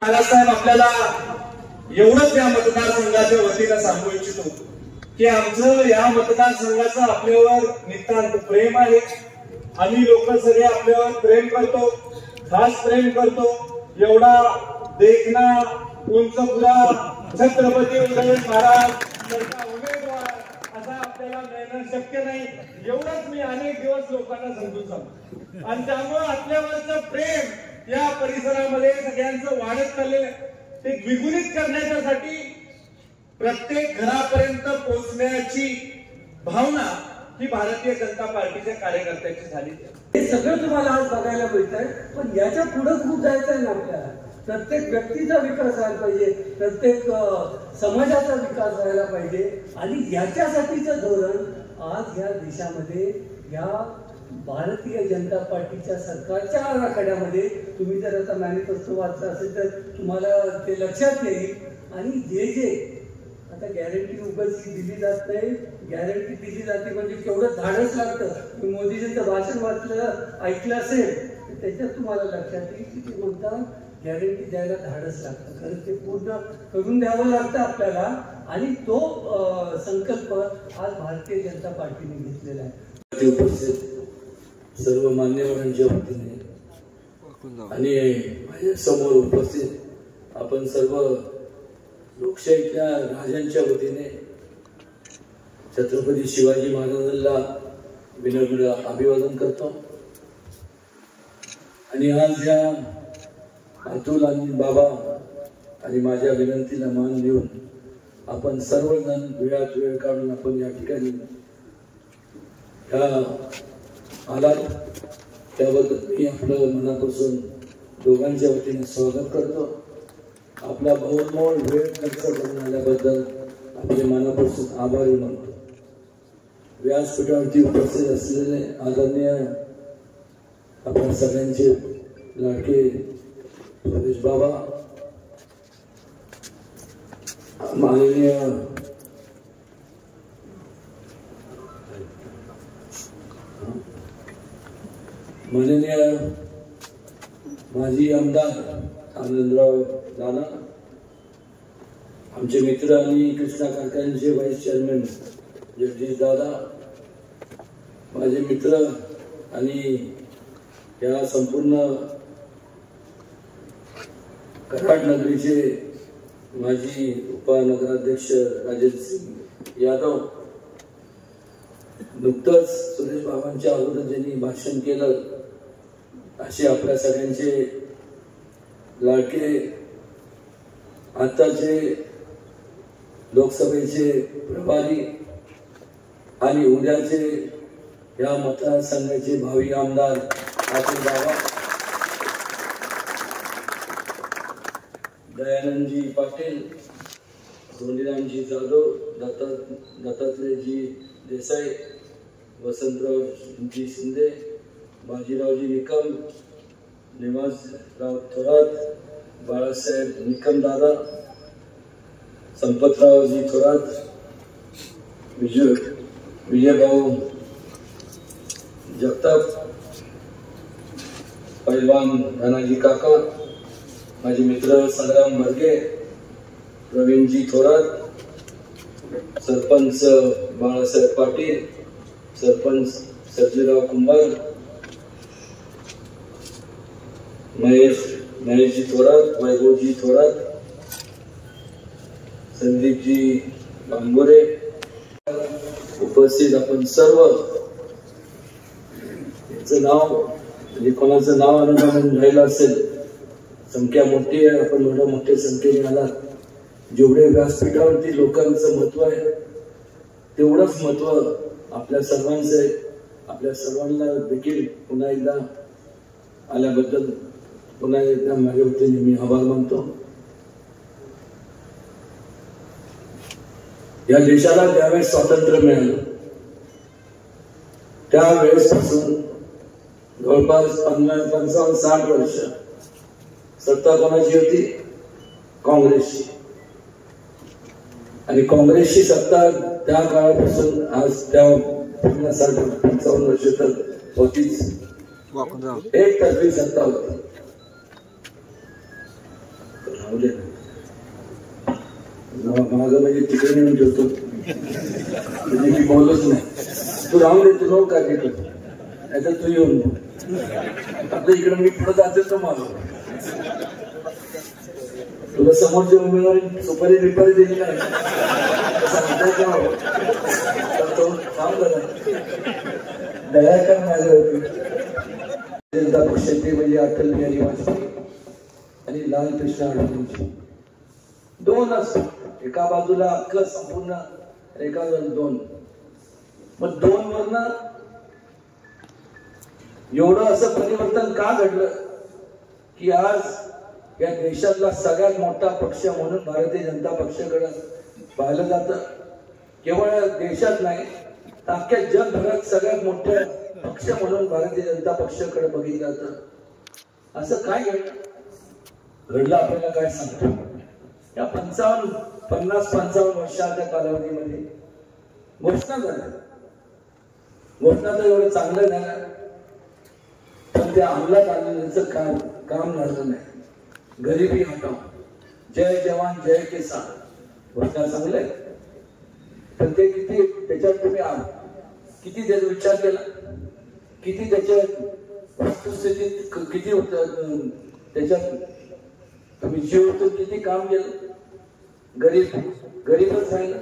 बाळासाहेब आपल्याला एवढंच या मतदारसंघाच्या वतीनं सांगू इच्छितो की आमचं या मतदारसंघाचं आपल्यावर नितांत प्रेम आहे। आम्ही लोक सगळे आपल्यावर प्रेम करतो, खास प्रेम करतो। एवढा देखना उंच पुरा छत्रपती उदयन महाराज उमेदवार असा आपल्याला मिळणं शक्य नाही। एवढंच मी अनेक दिवस लोकांना समजून सांगतो आणि त्यामुळे आपल्यावरचं प्रेम या परिसरामध्ये सगळ्यांचं वाढत चाललेलं ते द्विगुणित करण्यासाठी प्रत्येक घरापर्यंत पोहोचण्याची भावना ही भारतीय जनता पार्टीच्या कार्यकर्त्यांची झाली। हे सगळं तुम्हाला आज बघायला मिळतंय, पण याच्या पुढे खूप जायचं आहे ना आपल्याला। प्रत्येक व्यक्तीचा विकास व्हायला पाहिजे, प्रत्येक समाजाचा विकास व्हायला पाहिजे आणि याच्यासाठीचं धोरण आज या देशामध्ये या भारतीय जनता पार्टीच्या सरकारच्या आराखड्यामध्ये तुम्ही जर आता मॅनिफेस्टो वाचला असेल तर तुम्हाला ते लक्षात येईल। आणि जे आता गॅरंटी उगाच दिली जात नाही, गॅरंटी दिली जाते म्हणजे केवढं धाडस लागतं। मी मोदीजींचं भाषण वाचलं ऐकलं असेल तर त्याच्यात तुम्हाला लक्षात येईल की ते म्हणतात गॅरंटी द्यायला धाडस लागतं, कारण ते पूर्ण करून द्यावं लागतं आपल्याला। आणि तो संकल्प आज भारतीय जनता पार्टीने घेतलेला आहे। सर्व मान्यवरांच्या वतीने आणि माझ्या समोर उपस्थित आपण सर्व लोकशाहीच्या राजांच्या वतीने छत्रपती शिवाजी महाराजांना विनम्र अभिवादन करतो। आणि आज या अतुल आणि बाबा आणि माझ्या विनंतीला मान देऊन आपण सर्वजण वेळात वेळ काढून आपण या ठिकाणी आलात त्याबद्दल मी आपलं मनापासून दोघांच्या वतीने स्वागत करतो। आपला बहुमोल वेळ खर्च करून आल्याबद्दल आपले मनापासून आभारी मानतो। व्यासपीठावरती उपस्थित असलेले आदरणीय आपण सगळ्यांचे लाडके सुरेश बाबा, माननीय माजी आमदार आनंदराव दादा, आमचे मित्र आणि कृष्णा कारखान्याचे व्हाईस चेअरमॅन जगदीश दादा, माझे मित्र आणि या संपूर्ण कराड नगरीचे माजी उपनगराध्यक्ष राजेंद्र सिंग यादव, नुकतंच सुरेश बाबांच्या अगोदर ज्यांनी भाषण केलं असे आपल्या सगळ्यांचे लाडके आताचे लोकसभेचे प्रभारी आणि उद्याचे या मतदारसंघाचे भावी आमदार अतुल बाबा, दयानंदजी पाटील, धोंडीरामजी जाधव, दत्तात्रयजी देसाई, वसंतरावजी शिंदे, बाजीरावजी निकम, निवासराव थोरात, बाळासाहेब निकम दादा, संपतरावजी थोरात, विजयभाऊ जगताप, पैलवान धनाजी काका, माझे मित्र संग्राम भरगे, प्रवीणजी थोरात, सरपंच बाळासाहेब पाटील, सरपंच सर्जेराव कुंभार, महेशजी थोरात, वैभवजी थोरात, संदीपजी बांबोरे, उपस्थित आपण सर्व याचं नाव म्हणजे कोणाचं नाव अनुदान राहिलं असेल, संख्या मोठी आहे, आपण एवढ्या मोठ्या संख्येने आलात। जेवढे व्यासपीठावरती लोकांचं महत्व आहे तेवढंच महत्व आपल्या सर्वांचं आहे। आपल्या सर्वांना देखील पुन्हा एकदा आल्याबद्दल पुन्हा एकदा माझ्या वतीने मी आभार मानतो। या देशाला ज्यावेळेस स्वातंत्र्य मिळालं त्यावेळेसपासून जवळपास 50-60 वर्ष सत्ता कोणाची होती? काँग्रेसची। आणि काँग्रेसची सत्ता त्या काळापासून आज त्या 50-55 वर्ष तर होतीच, एक तर्फी सत्ता होती। मागं म्हणजे तिकडे नेऊन ठेवतो म्हणजे मी बोललोच नाही. तू राहून दे, तू नको काळजी कर, नाहीतर तू येऊन आपल्या इकडे मी पुढे जाते तो मागं. तुला समोरची उमेदवारी सुपारी बिपारी दिली नाही थांब जरा दया कर माझ्यावरती. जनता पक्षाचे म्हणजे अटल बिहारी वाजपेयी आणि लालकृष्ण अडवाणींची दोन असतात, एका बाजूला अख्खं संपूर्ण, एका बाजूला दोन. मग दोन वरनं एवढं असं परिवर्तन का घडलं की आज या देशातला सगळ्यात मोठा पक्ष म्हणून भारतीय जनता पक्षाकडे पाहिलं जातं. केवळ देशात नाही तर अख्ख्या जगभरात सगळ्यात मोठ्या पक्ष म्हणून भारतीय जनता पक्षाकडे बघितलं जातं. असं काय घडलं आपल्याला काय सांगतो. या 50-55 वर्षाच्या कालावधीमध्ये घोषणा झाल्या. घोषणा तर एवढं चांगलं झालं पण त्या अंमलात आणण्याचं काम झालं नाही. गरिबी हटाव, जय जवान जय किसान घोषणा चांगलं आहे पण ते किती त्याच्यात तुम्ही किती त्याचा विचार केला, किती त्याच्यात वस्तुस्थितीत किती त्याच्यात तुम्ही जीव किती काम केलं. गरीबच राहिलं.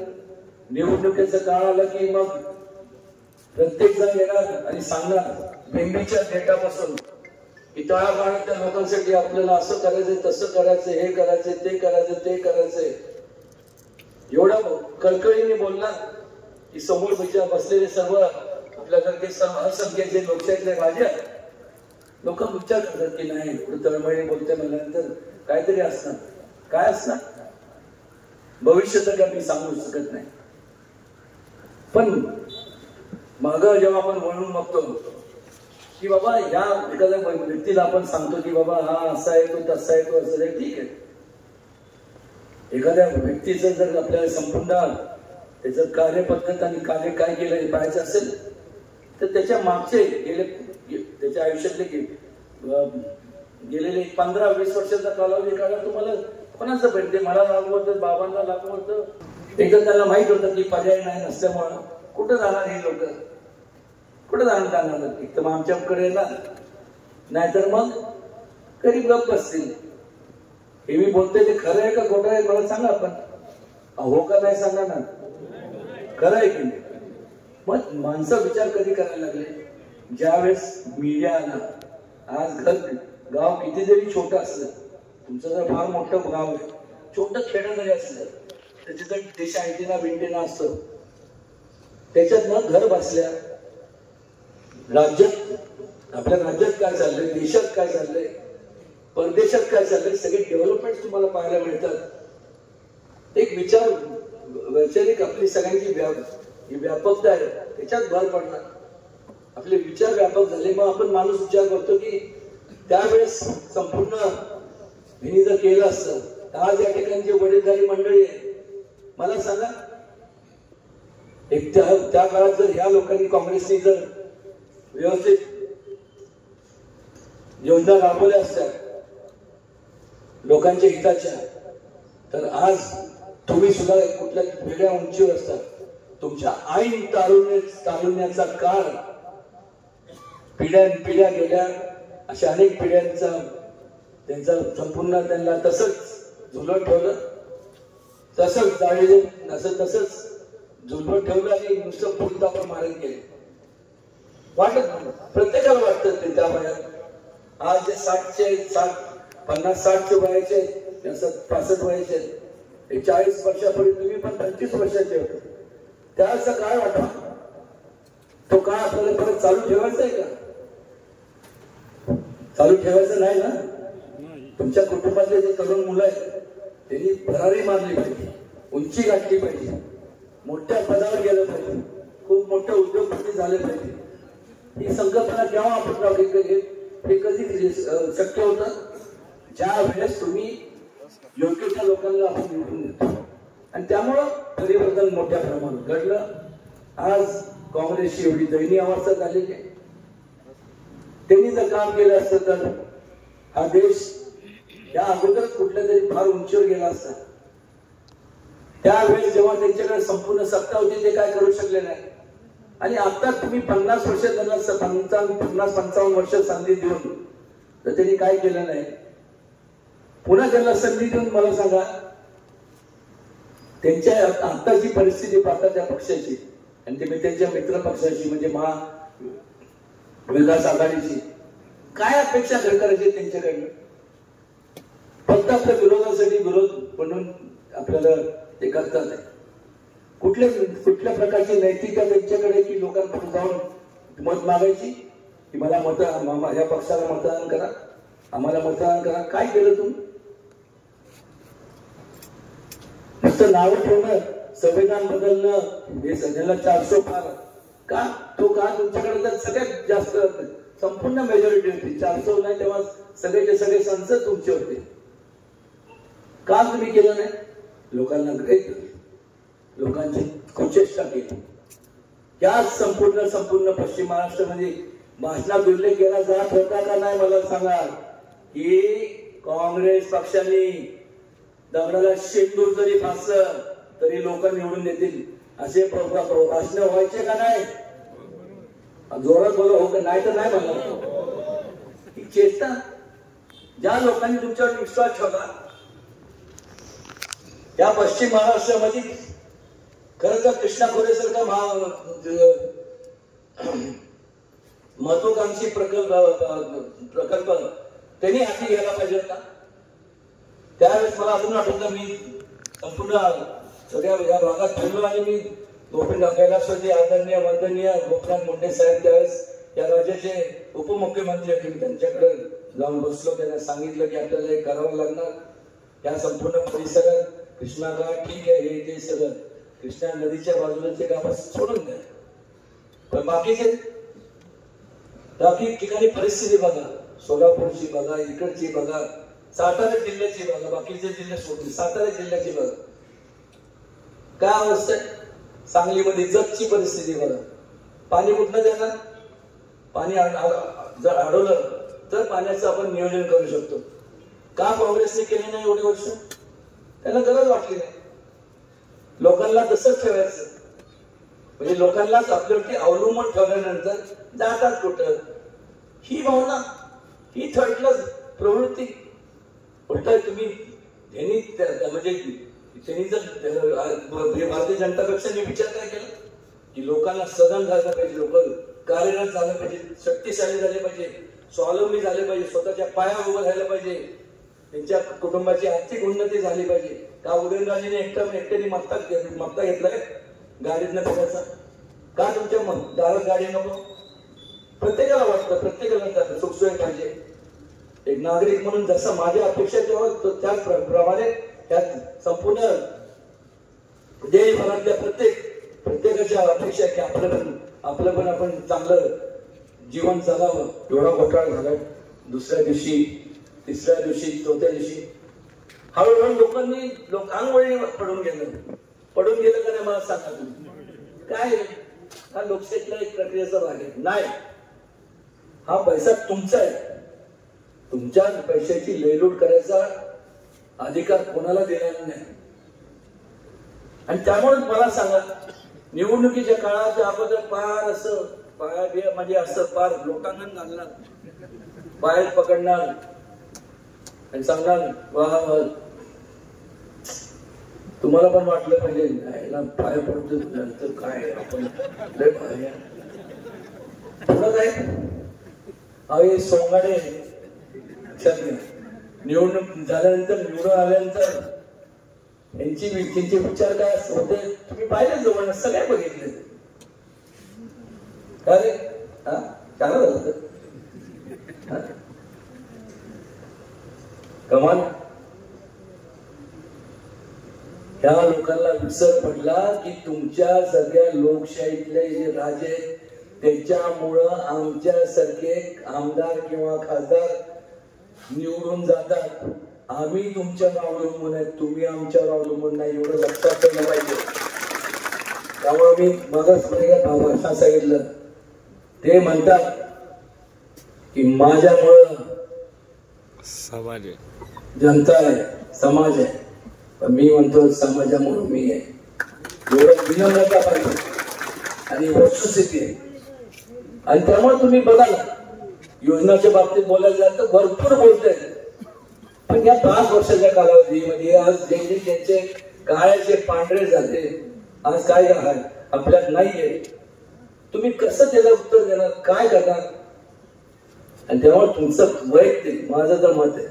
निवडणुकीचा काळ आला की मग प्रत्येक जण येणार आणि सांगणार बेंबीच्या डेटापासून की तळागाळातल्या लोकांसाठी आपल्याला असं करायचंय, तसं करायचंय, हे करायचंय, ते करायचंय, ते करायचंय. एवढं कळकळीने बोलणार की समोर बसलेले सर्व आपल्यासारखे सर्व असंख्याचे लोकशाहीतले राजा लोक विचार करतात की नाही तळमळीने बोलते म्हणल्यानंतर काहीतरी असणार. काय असणार भविष्य तर काय मी सांगू शकत नाही. पण माग जेव्हा आपण म्हणून बघतो की बाबा या एखाद्या व्यक्तीला आपण सांगतो की बाबा हा असा आहे तो तसा आहे तो असं आहे, ठीक आहे. एखाद्या व्यक्तीचं जर आपल्याला संपूर्ण त्याचं कार्यपद्धत आणि कार्य काय केलं हे पाहायचं असेल तर त्याच्या मागचे त्याच्या आयुष्यातले गेलेले 15-20 वर्षाचा कालावधी काढा तुम्हाला कोणाचं भेटते. मला लागू होतं, बाबांना लागू होतं. एकदा त्यांना माहित होतं की पर्याय नाही नसल्यामुळं कुठं जाणार हे लोक, कुठं जाणार नक्की. तर मग आमच्याकडे येणार, नाहीतर मग गरीब गप बसतील. हे मी बोलतोय ते खरं आहे का खोटं आहे मला सांगा. आपण हो का नाही सांगा ना, खरं आहे की नाही. मग माणसं विचार कधी करायला लागले ज्यावेळेस मीडिया आला. आज गाव किती जरी छोटं असलं, तुमचं जर फार मोठं गाव आहे, छोटं खेडं जरी असलं त्याची जर देश अँटेना बिंटेना असतो त्याच्यात मग घर बसल्या राज्यात आपल्या राज्यात काय चाललंय, देशात काय चाललंय, परदेशात काय चाललंय, सगळे डेव्हलपमेंट तुम्हाला पाहायला मिळतात. एक विचार वैचारिक आपली सगळ्यांची व्यापकता आहे त्याच्यात भर पडणार. आपले विचार व्यापक झाले मग आपण माणूस विचार करतो की त्यावेळेस संपूर्ण हिने जर केलं असतं तर आज या ठिकाणी जे वडीलधारी मंडळी आहे मला सांगा एक त्या काळात जर ह्या लोकांनी काँग्रेसने जर व्यवस्थित योजना राबवल्या असत्या लोकांच्या हिताच्या तर आज तुम्ही सुद्धा कुठल्या वेगळ्या उंचीवर असतात. तुमच्या ऐन तारुण्याचा काळ पिढ्या गेल्या, अशा अनेक पिढ्यांचा त्यांचा संपूर्ण त्यांना तसंच झुलत ठेवलं, तसंच जाळीलं, तसंच झुलवत ठेवलं आणि नुसतं पुढता पण मारण केले. वाटत प्रत्येकाला वाटतं ते त्या वयात. आज जे 50-60 वयाचे 65 वयाचे 40 वर्षापूर्वी तुम्ही पण 25 वर्षाचे होते त्याचा काय वाटा तो काय आपल्याला परत चालू ठेवायचा आहे का? चालू ठेवायचं नाही ना. तुमच्या कुटुंबातले जे तरुण मुलं आहेत त्यांनी भरारी मारली पाहिजे, उंची गाठली पाहिजे, मोठ्या पदावर गेलं पाहिजे, खूप मोठं उद्योगपती झाले पाहिजे. ही संकल्पना केव्हा आपण हे कधी शक्य होतं ज्या वेळेस तुम्ही योग्य त्या लोकांना आपण निवडून देतो आणि त्यामुळं परिवर्तन मोठ्या प्रमाणात घडलं. आज काँग्रेसची एवढी दयनीय अवस्था झालेली आहे. त्यांनी जर काम केलं असतं तर हा देश या अगोदर कुठल्या तरी फार उंचीवर गेला असता. त्यावेळेस जेव्हा त्यांच्याकडे संपूर्ण सत्ता होती ते काय करू शकले नाही. आणि आता तुम्ही 50 वर्ष त्यांना 50-55 वर्ष संधी देऊन तर त्यांनी काय केलं नाही. पुन्हा त्यांना संधी देऊन मला सांगा त्यांच्या आताची परिस्थिती पाहता त्या पक्षाची आणि ते त्यांच्या मित्र पक्षाची म्हणजे महाविकास आघाडीची काय अपेक्षा करायची त्यांच्याकडनं. फक्त आपल्या विरोधासाठी विरोध म्हणून आपल्याला ते करतात. कुठल्या प्रकारची नैतिकता त्यांच्याकडे की लोकांकडे जाऊन मत मागायची की मला ह्या पक्षाला मतदान करा, आम्हाला मतदान करा. काय केलं तुम्ही. नुसतं नाव ठेवणं, संविधान बदलणं, हे सगळ्याला 400 पार का तो का तुमच्याकडे तर सगळ्यात जास्त संपूर्ण मेजॉरिटी होती. 400 नाही तेव्हा सगळेचे सगळे संसद तुमचे होते. का तुम्ही केलं नाही. लोकांना ग्रहित लोकांची कुचेष्टा केली. या संपूर्ण पश्चिम महाराष्ट्रामध्ये भाषणात उल्लेख केला जात होता का नाही मला सांगा की काँग्रेस पक्षाने दगडाला शेंदूर जरी फासलं तरी लोक निवडून देतील असे भाषण व्हायचे का नाही. जोरात बोला हो का नाही तर नाही म्हणा. ही चेष्टा. ज्या लोकांनी तुमच्यावर विश्वास ठेवला या पश्चिम महाराष्ट्रामध्ये खरं तर कृष्णा खोरेसारखा महत्वाकांक्षी प्रकल्प त्यांनी हाती घ्यायला पाहिजे होता. त्यावेळेस मला अजून आठवतं मी संपूर्ण सगळ्या या भागात फिरलो आणि मी गोपीनाथ कैलासवासी आदरणीय वंदनीय गोपीनाथ मुंडे साहेब त्यावेळेस या राज्याचे उपमुख्यमंत्री होते. मी त्यांच्याकडे जाऊन बसलो. त्यांना सांगितलं की आपल्याला हे करावं लागणार. या संपूर्ण परिसरात कृष्णा घाट ठीक आहे हे ते सगळं कृष्णा नदीच्या बाजूचे गाव सोडून द्या पण बाकीचे बाकी ठिकाणी परिस्थिती बघा. सोलापूरची बघा, इकडची बघा, सातारा जिल्ह्याची बघा, बाकीचे जिल्हे सोडून सातारा जिल्ह्याची बघा काय अवस्था आहे. सांगलीमध्ये जगची परिस्थिती बघा. पाणी कुठनं देणार. पाणी जर अडवलं तर पाण्याचं आपण नियोजन करू शकतो. का काँग्रेसने केले नाही एवढी वर्ष. त्यांना गरज वाटली नाही. लोकांना तसंच ठेवायचं म्हणजे लोकांनाच आपल्यावरती अवलंबून ठेवल्यानंतर जातात कुठं. ही भावना ही थर्ड क्लास प्रवृत्ती उलट तुम्ही यांनी म्हणजे त्यांनी जर भारतीय जनता पक्षाने विचार काय केला की लोकांना सदन झालं पाहिजे, लोक कार्यरत झालं पाहिजे, शक्तिशाली झाले पाहिजे, स्वावलंबी झाले पाहिजे, स्वतःच्या पायावर उभं राहिलं पाहिजे, त्यांच्या कुटुंबाची आर्थिक उन्नती झाली पाहिजे. का उदयनराजेने एकट्याने मत्ता घेतलाय गाडीतनं फिरायचा. का तुमच्या दारात गाडी नको. प्रत्येकाला वाटतं प्रत्येकाला सुखसोय पाहिजे. एक नागरिक म्हणून जसं माझ्या अपेक्षा तेव्हा त्याचप्रमाणे त्यात संपूर्ण देशभरातल्या प्रत्येकाच्या अपेक्षा की आपलं पण आपण चांगलं जीवन जगावं. एवढा घोटाळा झाला. दुसऱ्या दिवशी, तिसऱ्या दिवशी, चौथ्या दिवशी हळूहळू लोकांनी अंगवळी पडून गेलं का नाही मला सांगा तुम्ही. काय हा लोकशाहीतला एक प्रक्रियेचा भाग आहे. नाही, हा पैसा तुमचा आहे. तुमच्या पैशाची लयलूट करायचा अधिकार कोणाला देणार नाही. आणि त्यामुळे मला सांगा निवडणुकीच्या काळाच्या अगोदर पार असं पाया म्हणजे असं पार लोकांना घालणार, पाय पकडणार आणि सांगणार तुम्हाला पण वाटलं पाहिजे पाय पडतो नंतर काय आपण थोडं काय अरे सोंगाडे निवडणूक झाल्यानंतर निवडून आल्यानंतर त्यांचे विचार काय होते तुम्ही पाहिले जवळ सगळ्या बघितले. अरे हा चांगलं झालं कमाल. ह्या लोकांना विसर पडला की तुमच्या सगळ्या लोकशाहीतले जे राजे त्याच्यामुळं आमच्यासारखे आमदार किंवा खासदार निवडून जातात. आम्ही तुमच्यावर अवलंबून आहे, तुम्ही आमच्यावर अवलंबून नाही, एवढं लक्षात ठेवलं पाहिजे. त्यामुळे मी मगच भाषा सांगितलं ते म्हणतात की माझ्यामुळं समाज आहे, जनता आहे, समाज आहे, मी म्हणतो समाजामुळे मी आहे, एवढं विनम्रता पाहिजे आणि वस्तुस्थिती आहे. आणि त्यामुळे तुम्ही बघा ना, योजनाच्या बाबतीत बोलायला जाल तर भरपूर बोलताय, पण या 5 वर्षाच्या कालावधीमध्ये आज ज्यांचे काळ्याचे पांढरे झाले, आज काय आपल्यात नाहीये, तुम्ही कसं त्याला उत्तर देणार, काय करणार? आणि तेव्हा तुमचं वैयक्तिक माझं तर मत आहे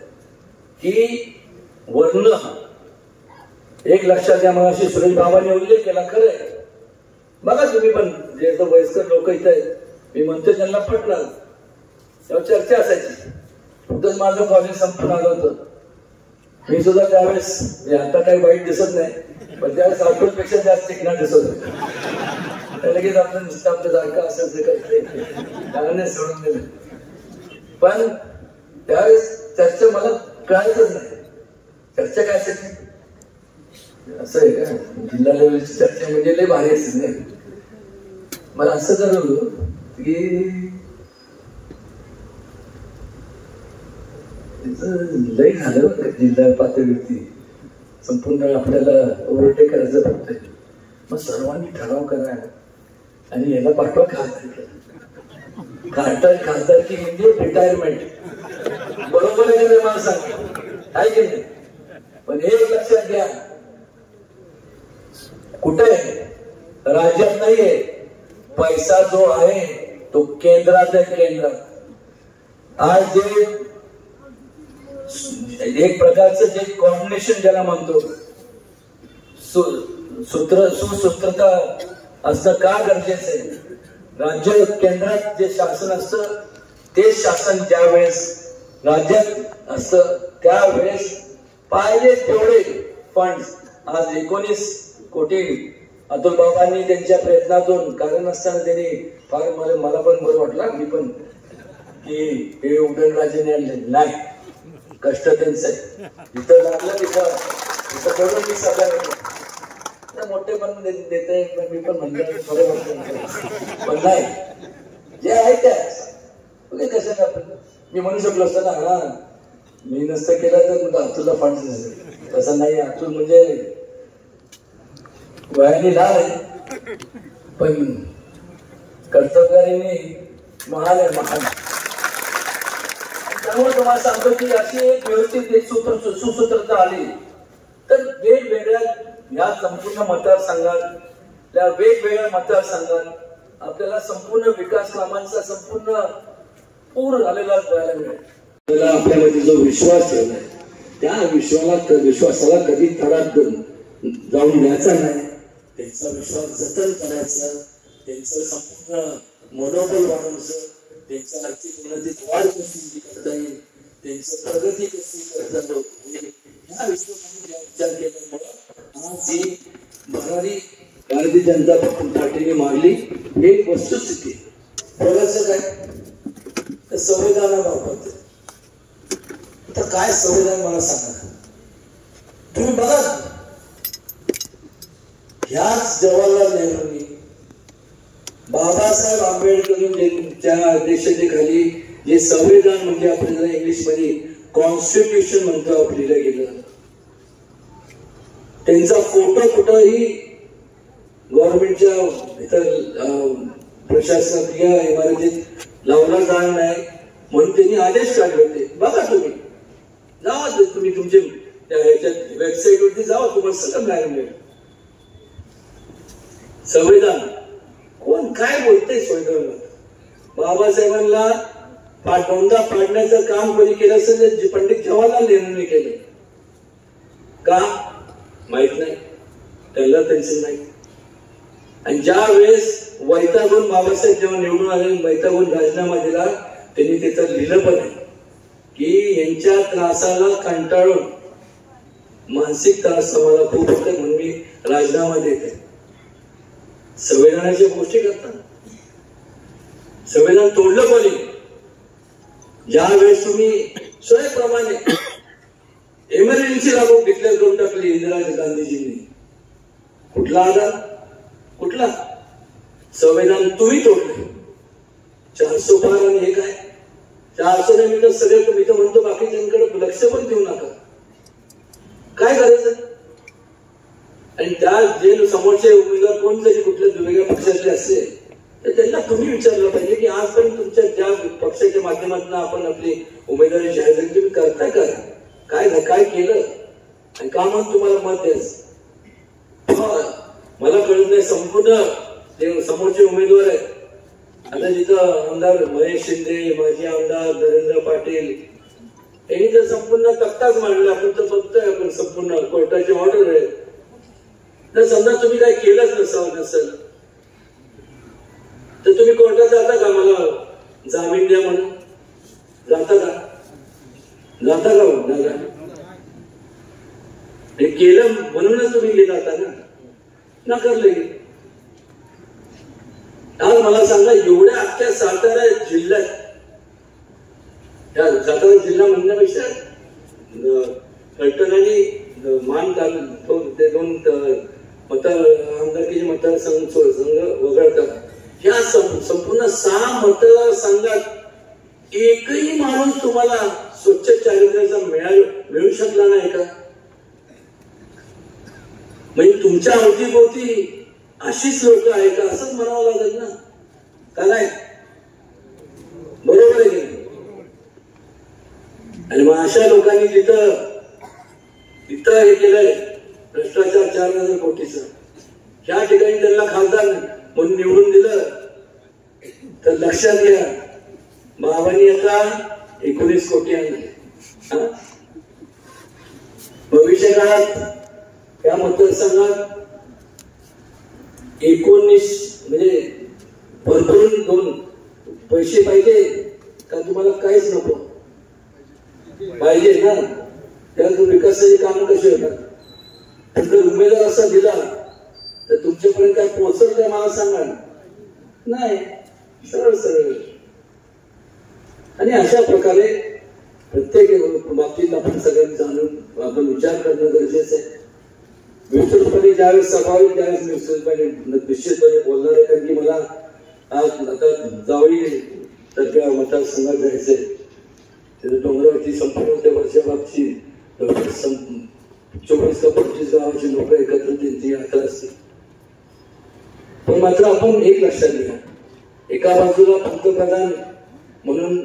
की वर्ण एक लक्षात द्या. मग अशी सुरेश बाबांनी उल्लेख केला, खरं आहे. बघा तुम्ही पण जे वयस्कर लोक इथे आहेत, मी म्हणतो त्यांना पटणार, तेव्हा चर्चा असायची. फक्त माझं कॉलेज संपून आलं होतं, मी सुद्धा त्यावेळेस आता काही वाईट दिसत नाही, पण त्यावेळेस आठवडपेक्षा जास्त चिकना दिसत होत. लगेच आपलं नुसतं आपलं जायका असं ते करते त्याने सोडून दिलं. पण त्यावेळेस चर्चा मला कळायचंच नाही, चर्चा काय असायची असं आहे का, जिल्हा लेवलची चर्चा म्हणजे लय भारी असते नाही. मला असं ठरवलं की लय झालं जिल्हा पातळीवरती संपूर्ण आपल्याला ओव्हरटेक करायचं पडतंय, मग सर्वांनी ठराव करा आणि याला पाठवा खासदार की म्हणजे रिटायरमेंट. बरोबर आहे का मला सांग, आहे की नाही? पण हे लक्षात घ्या, कुठे राज्यात नाहीये पैसा, जो आहे तो केंद्रात आहे. केंद्रात आज जे एक प्रकारचं जे कॉर्डिनेशन ज्याला म्हणतो, सुसूत्रता असणं का गरजेचं आहे. राज्य केंद्रात जे शासन असतं ते शासन ज्या वेळेस राज्यात असतं त्यावेळेस पाहिजे तेवढे फंड, आज 19 कोटी अतुल बाबांनी त्यांच्या प्रयत्नातून, कारण असताना त्यांनी फार मला पण बरं वाटलं, मी पण की हे उदयनराजेने आणले नाही, कष्ट त्यांचं आहे, जिथं लागलं तिथं करून मी सगळ्या मोठे पण देते, पण मी पण म्हणलं थोडं वाटतं, पण नाही जे आहे त्या कसं आपण मी म्हणू शकलो असतं ना, हा मी नसतं केलं तर अतुलला फंड झाले, तसं नाही. अतुल म्हणजे वयाने लहान आहे पण कर्तव्याने महान आहे, महान. त्यामुळे तुम्हाला सांगतो की अशी एक व्यवस्थित एक सुसूत्रता आली तर वेगवेगळ्या या संपूर्ण मतदारसंघात वेगवेगळ्या मतदारसंघात आपल्याला संपूर्ण विकास कामांचा संपूर्ण पूर झालेला बघायला मिळेल. त्याला आपल्यामध्ये जो विश्वास ठेवलाय त्या विश्वासाला कधी तडात जाऊन द्यायचा नाही, त्यांचा विश्वास जतन करायचं, त्यांचं संपूर्ण मनोबल वाढवायचं, त्यांच्या आर्थिक उन्नतीत वाढ कशी करता येईल, त्यांची प्रगती कशी करता येईल, या विश्वासाने विचार केल्यामुळे आज ही भरारी भारतीय जनता पार्टीने मारली एक वस्तुस्थिती. बोलायचं काय संविधानाबाबत, तर काय संविधान मला सांगा. तुम्ही बघा, ह्याच जवाहरलाल नेहरूंनी बाबासाहेब आंबेडकरांच्या देशाच्या जे संविधान म्हणजे आपण जरा इंग्लिश मध्ये कॉन्स्टिट्यूशन म्हणतो लिहिलं गेलं, त्यांचा फोटो कुठंही गव्हर्नमेंटच्या इतर प्रशासकीय इमारतीत लावला जाणार नाही म्हणून त्यांनी आदेश काढले होते. बघा तुम्ही जावा, तुम्ही तुमच्या ह्याच्यात वेबसाईट वरती जावा, तुम्हाला सगळं मिळायला मिळेल. संविधान कोण काय बोलतंय संविधानात, बाबासाहेबांना पाठवंदा पाडण्याचं काम कोणी केलं असेल तर पंडित जवाहरलाल नेहरूंनी केलं का माहित नाही, त्याला टेन्शन नाही. आणि ज्या वेळेस वैतागून बाबासाहेब जेव्हा निवडून आले, वैतागून राजीनामा दिला, त्यांनी तिथं लिहिलं पण आहे की यांच्या त्रासाला कंटाळून मानसिक त्रास मला खूप होते म्हणून मी राजीनामा देते. संविधानाच्या गोष्टी करतात, संविधान तोडलं कोणी? ज्या वेळेस तुम्ही स्वयंप्रमाणे एमर्जन्सी लागू डिक्लेअर करून टाकली इंदिरा गांधीजींनी, कुठला आधार, कुठला संविधान तुम्ही तोडले. 400 आणि हे काय 400 मिनिटं सगळे तुम्ही तर म्हणतो बाकीच्यांकडे लक्ष पण देऊ नका, काय करायचं आणि त्या जे समोरचे उमेदवार कोण जरी कुठल्या वेगळ्या पक्षातले असते तर त्यांना तुम्ही विचारलं पाहिजे की आजपर्यंत तुमच्या ज्या पक्षाच्या माध्यमातून आपण आपली उमेदवारी जाहीर झाली तुम्ही करताय काय केलं आणि का म्हणून तुम्हाला मत द्यायचं मला कळत नाही. संपूर्ण जे समोरचे उमेदवार आहेत आता जिथं आमदार महेश शिंदे, माजी आमदार नरेंद्र पाटील यांनी तर संपूर्ण तक्ताच मांडला. आपण तर बघतोय आपण संपूर्ण कोर्टाची ऑर्डर आहे. तर समजा तुम्ही काय केलंच नसेल तर तुम्ही कोर्टात जाता का मला जामीन द्या म्हणून? जाता का म्हणता हे केलं म्हणूनच तुम्ही गेला जाता ना नाकारले. आज मला सांगा एवढ्या अख्ख्या सातारा जिल्ह्यात सातारा जिल्हा म्हणण्यापेक्षा फलटण आणि मान ते दोन आमदारकीचे मतदारसंघ वगळतात. या संपूर्ण 6 मतदारसंघात एकही माणूस तुम्हाला स्वच्छ चारित्र्याचा मिळू शकला नाही का? म्हणजे तुमच्या अवतीभोवती अशीच लोक आहे का असंच म्हणावं लागेल ना का नाही? बरोबर आहे की नाही? आणि मग अशा लोकांनी तिथं हे केलंय भ्रष्टाचार 4,000 कोटीचा. ह्या ठिकाणी त्यांना खासदार म्हणून निवडून दिलं तर लक्षात घ्या बाबांनी आता 19 कोटी आणले. भविष्य काळात या मतदारसंघात 19 म्हणजे भरभरून 2 पैसे पाहिजे का तुम्हाला काहीच नको पाहिजे ना? त्यात विकासाची कामं कशी होतात? जर उमेदवार असा दिला तर तुमच्यापर्यंत काय पोहोचल काय मला सांगा नाही. सरळ आणि अशा प्रकारे प्रत्येक बाबतीत आपण सगळ्यांनी जाणून आपण विचार करणं गरजेचं आहे. विस्तृतपणे ज्यावेळेस स्वाभाविक त्यावेळेस निश्चितपणे बोलणार आहे. कारण की मला आज आता जावळी तर्फे मतदारसंघात जायचंय. तिथे डोंगरावरती संपूर्ण त्या वर्षाबाबची 24 का 25 गावाची लोक एकत्र त्यांची यात्रा असते. पण मात्र आपण एक लक्षात घ्या एका बाजूला पंतप्रधान म्हणून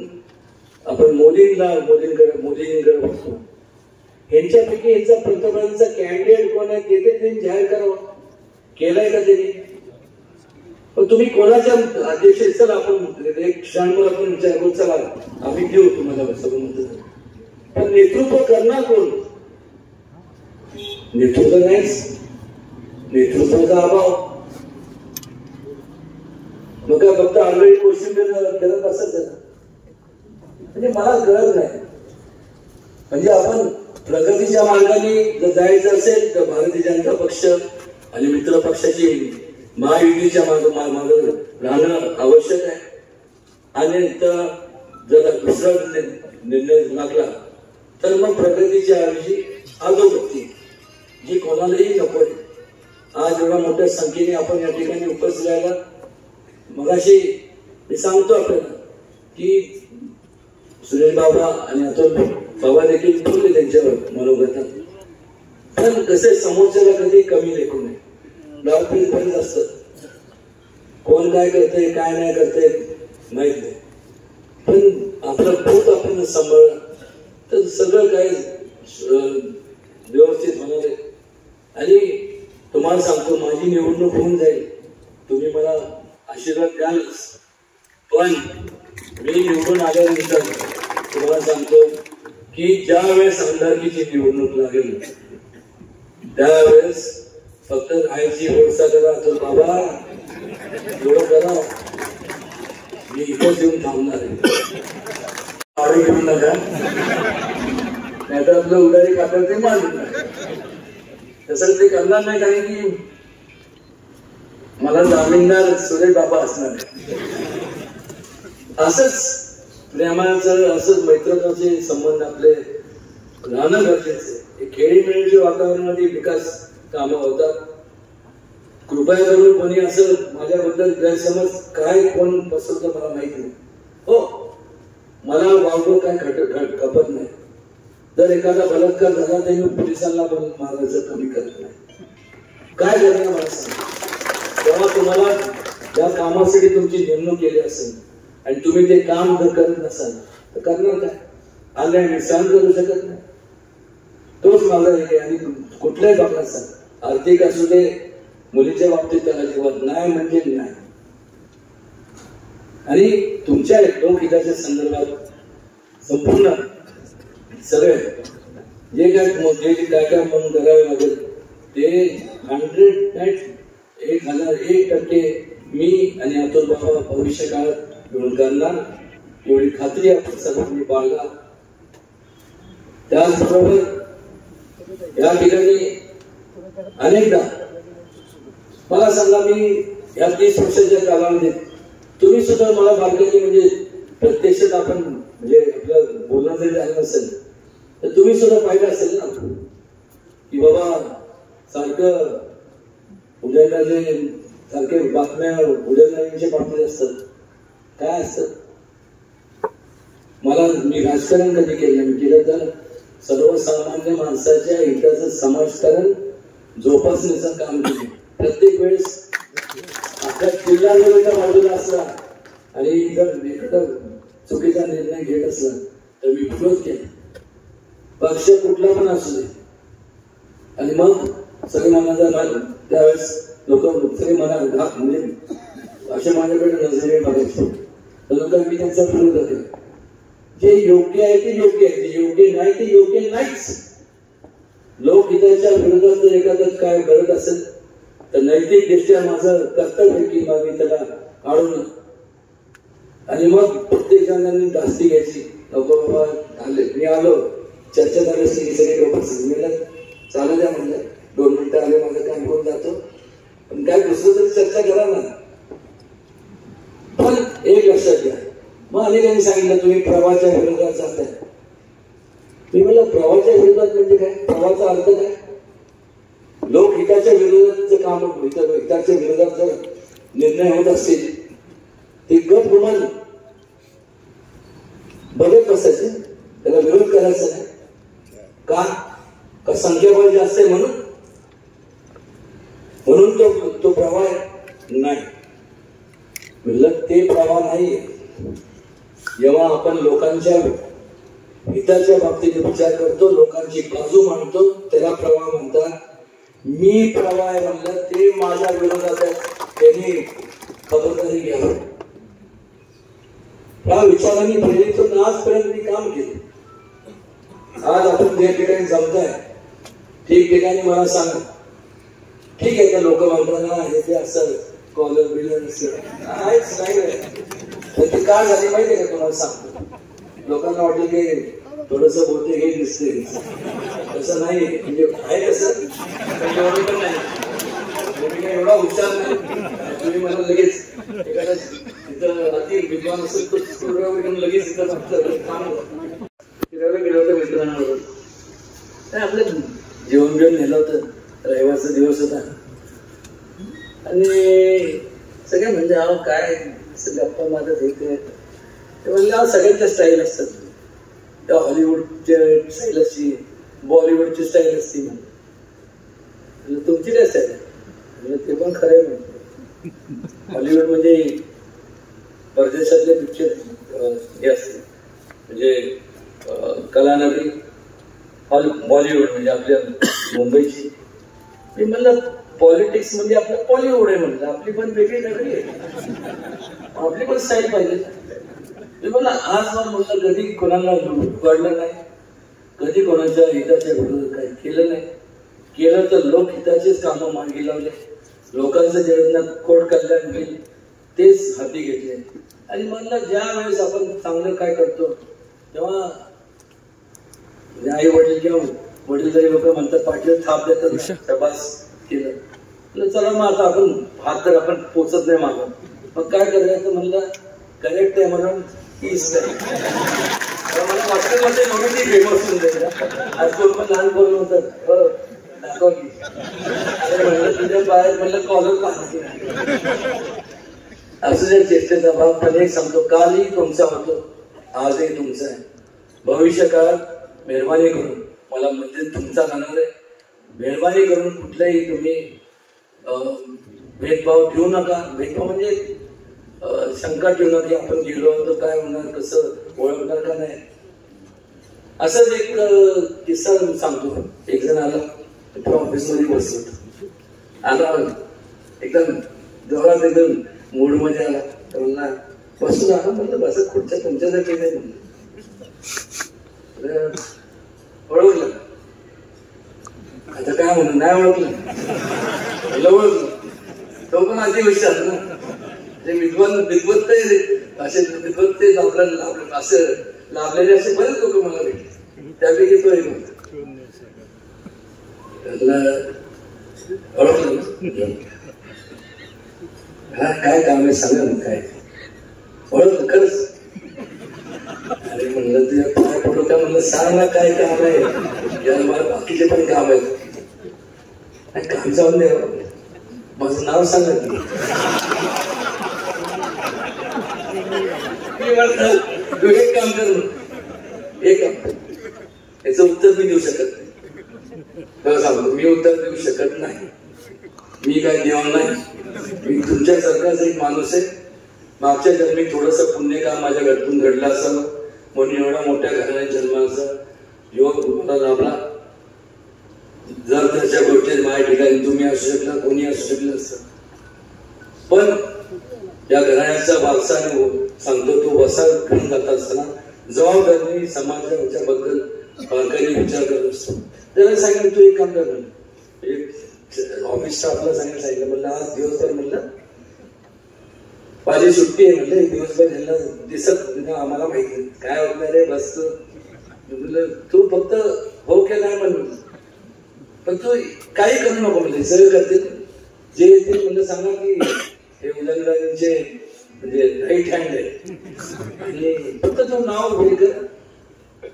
आपण मोदींकडे बघतो. यांच्यापैकी यांचा पंतप्रधानांचा कॅन्डिडेट कोण आहे ते त्यांनी जाहीर करावं. केलंय का त्यांनी? पण तुम्ही कोणाच्या अध्यक्ष चला आपण एक क्षणभर आपण विचार करू. चला आम्ही देऊ तुम्हाला सगळं म्हणतो. पण नेतृत्व करणार कोण? नेतृत्व नाहीच. नेतृत्वाचा अभाव. मग काय फक्त आंधळी कोशिंबीर करत असत म्हणजे मला कळत नाही. म्हणजे आपण प्रगतीच्या मार्गाने जर जायचं असेल तर भारतीय जनता पक्ष आणि मित्र पक्षाची महायुतीच्या मागे राहणं आवश्यक आहे. आणि जर दुसरा निर्णय लागला तर मग प्रगतीच्या ऐवजी अधोगती जी कोणालाही नको. आज एवढ्या मोठ्या संख्येने आपण या ठिकाणी उपस्थित राहिला. मगाशी मी सांगतो आपल्याला की सुरेश बाबा आणि अतुल बाबा देखील बोलले त्यांच्यावर मनोगतात. पण कसे समोरच्याला कधी कमी लेखू नये. डावपेच असतं. कोण काय करतंय काय नाही करतंय माहित नाही. पण आपलं पोट आपण सांभाळलं तर सगळं काही व्यवस्थित होणार आहे. आणि तुम्हाला सांगतो माझी निवडणूक होऊन जाईल. तुम्ही मला आशीर्वाद द्यालच. पण मी निवडून आल्यानंतर तुम्हाला सांगतो की ज्या वेळेस आमदारकीची निवडणूक लागेल त्यावेळेस फक्त राहायची व्यवस्था करा. तर बाबा एवढं करा मी इथंच येऊन थांबणार आहे. भाडे घेऊन नका नाहीतर आपलं उधारी खातं ते मांडून तसं ते करणार नाही. कारण की मला जामीनदार सुरेश बाबा असणार आहे. असंच प्रेमाचं असंच मैत्रकाचे संबंध आपले राहणं गरजेचं आहे. खेळीमेळीच्या वातावरणामध्ये विकास कामं होतात. कृपया करून कोणी असं माझ्याबद्दल गैरसमज काय कोण पसरतं मला माहिती नाही. हो मला वावगं काय खपत नाही. जर एखादा बलात्कार झाला तर मी पोलिसांना पण मारायचं कमी करत नाही. काय करणार मला सांगा. तेव्हा तुम्हाला ज्या कामासाठी तुमची नेमणूक केली असेल आणि तुम्ही ते काम जर करत नसाल तर करणार काय? आल्याने सहन करू शकत नाही. तोच माझा हे आहे. आणि कुठल्याही बाबतीत सांग, आर्थिक असू दे, मुलीच्या बाबतीत त्याला जेवत नाही म्हणजे नाही. आणि तुमच्या लोकहिताच्या संदर्भात संपूर्ण सगळे जे काय म्हणून करावे लागेल ते 101% मी आणि अतुल बाबा भविष्य काळात मिळून करणार, एवढी खात्री आपण सर्वांनी बाळगा. त्याचबरोबर या ठिकाणी अनेकदा मला सांगा, मी या 30 वर्षाच्या कालावधीत तुम्ही सुद्धा मला बालकांनी म्हणजे प्रत्यक्षात आपण म्हणजे आपलं बोलणं जरी झालं नसेल तर तुम्ही सुद्धा पाहिलं असेल ना की बाबा सारखं उदयनराजे सारखे बातम्या उदयनराजेंच्या बाबतीत असतात. काय असतं, मला मी राजकारण कधी केलं मी केलं तर सर्वसामान्य माणसाच्या हिताचं समाजकारण जोपासण्याचं काम केलं. प्रत्येक वेळेस आपल्या जिल्ह्याच्या बाजूला असला आणि जर एखादा चुकीचा निर्णय घेत असला तर मी विरोध केला, पक्ष कुठला पण असू दे. आणि मग सगळे मनाचा त्यावेळेस लोक सगळे मना म्हणजे असे माझ्याकडे नजरेने बघायचे तर लोक मी त्यांचा विरोध होते. जे योग्य आहे ते योग्य आहे, जे योग्य नाही ते योग्य नाहीच. लोकहिताच्या विरोधात जर एखादं काय करत असेल तर नैतिकदृष्ट्या माझं कर्तव्य आहे की मग मी त्याला काढून आणि मग प्रत्येक जणांनी धास्ती घ्यायची. नको बाबा आले, मी आलो, चर्चा झाली असते की सगळे लोक सांगितलं चालू द्या म्हणलं, 2 मिनिटं आले माझं काम होऊन जातो, पण काय दुसरं तरी चर्चा करा ना. पण एक लक्षात घ्या, मग अनेकांनी सांगितलं तुम्ही प्रवाहाच्या विरोधात जाताय. मी म्हणलं प्रवाहाच्या विरोधात म्हणजे काय, प्रवाहाचा अर्थ काय? लोकहिताच्या विरोधात काम, हिताच्या विरोधात जर निर्णय होत असतील ते गट गुमान बघत बसायचे, त्याला विरोध करायचा नाही. का संख्याबळ जास्त आहे म्हणून तो प्रवाह नाही. म्हणलं ते प्रवाह नाहीये. जेव्हा आपण लोकांच्या हिताच्या बाबतीत विचार करतो, लोकांची बाजू मांडतो, त्याला प्रवाह म्हणतात. मी प्रवाह आहे म्हणलं ते माझ्या विरोधात आहे, त्यांनी खबरदारी घ्यावी. त्या विचारांनी प्रेरित होऊन आजपर्यंत मी काम केलं. आज आपण जे ठिकाणी जमताय ठिकठिकाणी मला सांगा, ठीक आहे का लोक म्हणताना हे ते असं कॉलर बिलर नाही, ते काय झाली माहितीये का तुम्हाला सांगतो. लोकांना वाटलं की थोडस बोलते हे दिसते, तसं नाही. म्हणजे आहे कसं एवढं पण नाही, मी काय एवढा हुशार नाही. तुम्ही मला लगेच एखादा तिथं अति विद्वान असेल तर लगेच इथं काम फिरायला गेलं होतं मित्रांबरोबर. आपलं जेवण बिवून नेलं होतं, रविवारचा दिवस होता आणि सगळे म्हणजे अहो काय गप्पा मारत हे ते म्हणले सगळ्यांच्या स्टाईल असतात. त्या हॉलिवूडच्या स्टाईल असते, बॉलिवूडची स्टाईल असते. म्हणजे तुमची काय स्टाईल म्हणजे ते पण खरं आहे. म्हणजे हॉलिवूड म्हणजे परदेशातले पिक्चर हे असते, म्हणजे कलानगरी. बॉलिवूड म्हणजे आपल्या मुंबईची. मी म्हणलं पॉलिटिक्स म्हणजे आपलं बॉलिवूड आहे म्हणलं, आपली पण वेगळी नगरी आहे, आपली पण स्टाईल पाहिजे. मी म्हणलं आज मला म्हणलं कधी कोणाला उघडलं नाही, कधी कोणाच्या हिताच्या विरोधात काही केलं नाही. केलं तर लोकहिताचेच कामं मार्गी लावले, लोकांचं जेवढं कोट कल्याण होईल तेच हाती घेतले. आणि म्हणलं ज्या वेळेस आपण चांगलं काय करतो तेव्हा आई वडील किंवा वडील जरी लोक म्हणतात पाठीवर थाप देतात, प्रभास केलं, चला मग आता आपण हात तर आपण पोचत नाही मागून, मग काय करायचं म्हणलं करेक्ट आहे म्हणून मला हॉस्टेलमध्ये म्हणून ती फेमस होऊन जाईल. आज कोण पण लहान बोलून होतं दाखव की म्हणलं तुझ्या बाहेर म्हणलं कॉलर असं ज्या चेष्टेचा भाग. पण एक सांगतो, कालही तुमचा होतो, आजही तुमचा आहे. भविष्य काळात मेहरबानी करून मला म्हणजे तुमचा राहणार आहे. मेहरबानी करून कुठल्याही तुम्ही भेदभाव ठेवू नका. भेदभाव म्हणजे शंका ठेवू नका की आपण गेलो तर काय होणार, कसं ओळखणार का नाही. असंच एक किस्सा सांगतो. एक जण आला, ऑफिसमध्ये बसलो आला, एकदम जोरात एकदम मूड मध्ये आला. तर म्हणला बसून आला. म्हणलं बस खुर्च्या तुमच्यासाठी नाही. म्हणलं ओळखलं आता काय म्हणून नाही ओळखलं. ओळखलं तो पण अति विचार ना, ते विद्वत असे विद्वत ते असं लाभलेले असे बरेच लोक मला भेटले. त्यापैकी तो एक होता. ओळखलं हा काय काम आहे सांगा ना काय. ओळखलं खरंच. अरे म्हणलं तुझ्या पाय पडू का. म्हणलं सांग ना काय काम आहे. यार मला बाकीचे पण काम आहेत. काम जाऊन द्या माझं नाव सांगा की. तू एक काम कर, एक काम. याचं उत्तर मी देऊ शकत नाही. तर सांगतो मी उत्तर देऊ शकत नाही. मी काय देव नाही. मी तुमच्यासारखाच एक माणूस आहे. मागच्या जन्मी थोडस पुण्य काम माझ्या घरातून घडलं असावं म्हणून एवढा मोठ्या घराण्यात जन्माचा योग मला लाभला. जर त्याच्या गोष्टी माझ्या ठिकाणी तुम्ही असू शकला, कोणी असू शकलं असतं. पण या घराण्याचा वारसाने सांगतो तो वसा घेऊन जात असताना जबाबदारी समाजाच्या बद्दल बारकाईने विचार करत असतो. त्याला सांगितलं तू एक काम कर. एक ऑफिस स्टाफला सांगितलं म्हणलं आज दिवसभर म्हणलं माझी सुट्टी आहे. म्हणलं एक दिवसभर ह्यांना दिसत आम्हाला माहिती काय होणार आहे. बस तू फक्त हो की नाही म्हणून, पण तू काही करू नको. म्हणजे सगळं करतील जे येतील. म्हणलं सांगा की हे उदयनराजांचे म्हणजे राईट हँड आहे आणि फक्त तो नाव हे कर.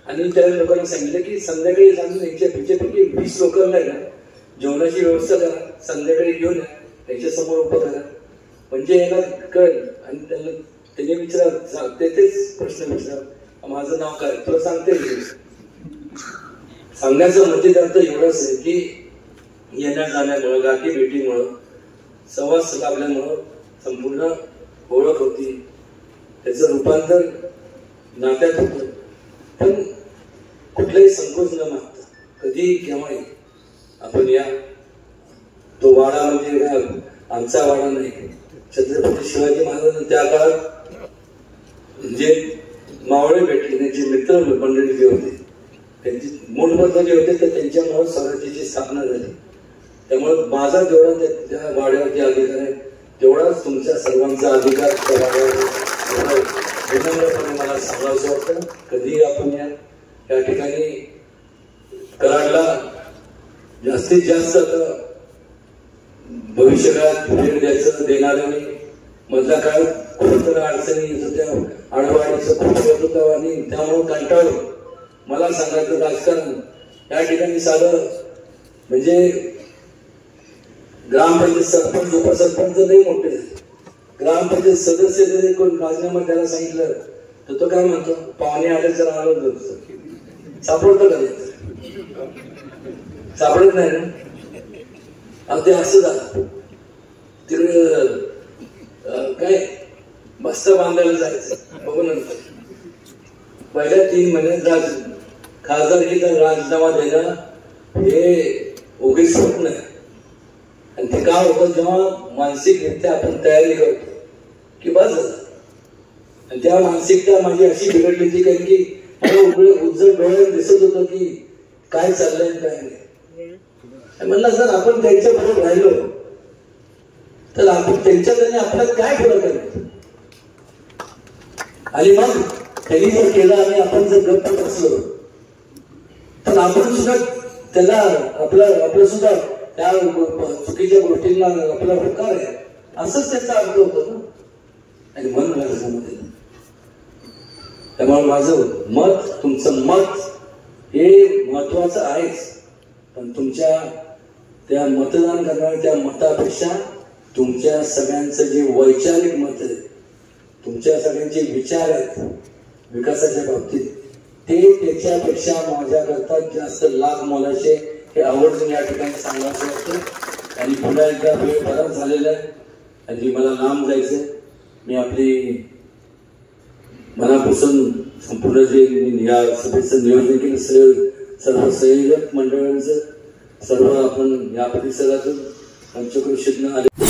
आणि त्या लोकांना सांगितलं की संध्याकाळी सांगून यांच्यापैकी 20 लोकांना आहे ना जेवणाची व्यवस्था करा. संध्याकाळी घेऊन या त्यांच्या समोर उभं करा. म्हणजे याला कळेल. आणि त्याने विचारा तेच प्रश्न विचारा माझं नाव काय तुला सांगते. सांगण्याचं म्हणजे त्यात एवढंच आहे की येण्या जाण्यामुळं गाठी भेटीमुळं सहवास लाभल्यामुळं संपूर्ण ओळख होती. त्याचं रूपांतर नात्यात होतं. पण कुठलाही संकोच न मागता कधी केव्हाही आपण या. तो वाडा म्हणजे आमचा वाडा नाही. छत्रपती शिवाजी महाराजांना त्या काळात जे मावळे भेटले त्यांचे मित्र मंडळी जे होते त्यांची मूलबद्ध जे होते तर त्यांच्यामुळे स्वराज्याची स्थापना झाली. त्यामुळे माझा जेवढा त्या वाड्यावरती अधिकार आहे तेवढाच तुमच्या सर्वांचा अधिकार त्या वाड्यावर विनम्रपणे मला सांगायचं वाटतं. कधी आपण या ठिकाणी कराडला जास्तीत जास्त आता भविष्यकाळात भेट द्यायचं देणाऱ्या नाही. मधल्या काळात खूप अडचणी येत होत्या. आडवाडीचं खूप येत होतं आणि त्यामुळे कंटाळलो. मला सांगायचं राजकारण या ठिकाणी साधं म्हणजे ग्रामपंचायत सरपंच उपसरपंच नाही मोठे झाले. ग्रामपंचायत सदस्य जरी कोण राजीनामा द्यायला सांगितलं तर तो काय म्हणतो पाहुणे आले तर आलो सापडतं का. सापडत नाही ना. ते असं झालं. तिकडे काय बस्ता बांधायला जायचं बघू नंतर पहिल्या 3 महिन्यात खासदारकीचा राजीनामा देणं हे उगीच होत नाही. आणि ते काय होतं जेव्हा मानसिकरित्या आपण तयारी करतो की बस झालं. आणि त्या मानसिकता माझी अशी बिघडली होती कारण की मला उज्जवल डोळ्यात दिसत होतं की काय चाललंय काय नाही. म्हणलं जर आपण त्यांच्या बरोबर राहिलो तर आपण त्यांच्यात आणि आपल्यात काय फरक आहे. आणि मग त्यांनी जर केलं आणि आपण जर गप्प बसलो तर आपण सुद्धा त्याला आपलं सुद्धा त्या चुकीच्या गोष्टींना आपला होकार आहे असंच त्याचा अर्थ होतो ना. आणि मन माझ्यामध्ये त्यामुळे माझं मत तुमचं मत हे महत्वाचं आहेच. पण तुमच्या त्या मतदान करणाऱ्या त्या मतापेक्षा तुमच्या सगळ्यांचं जे वैचारिक मत आहे तुमच्या सगळ्यांचे विचार आहेत विकासाच्या बाबतीत ते त्याच्यापेक्षा माझ्याकरता जास्त लाख मोलाचे हे आवर्जून या ठिकाणी सांगायचं वाटतं. आणि पुन्हा एकदा वेळ बराच झालेला आहे आणि मला लांब जायचंय. मी आपली मनापासून संपूर्ण जे या सभेचं नियोजन केलं सर्व संयोजक मंडळांचं, सर्व आपण या परिसरातून पंचक्रोशीतनं आले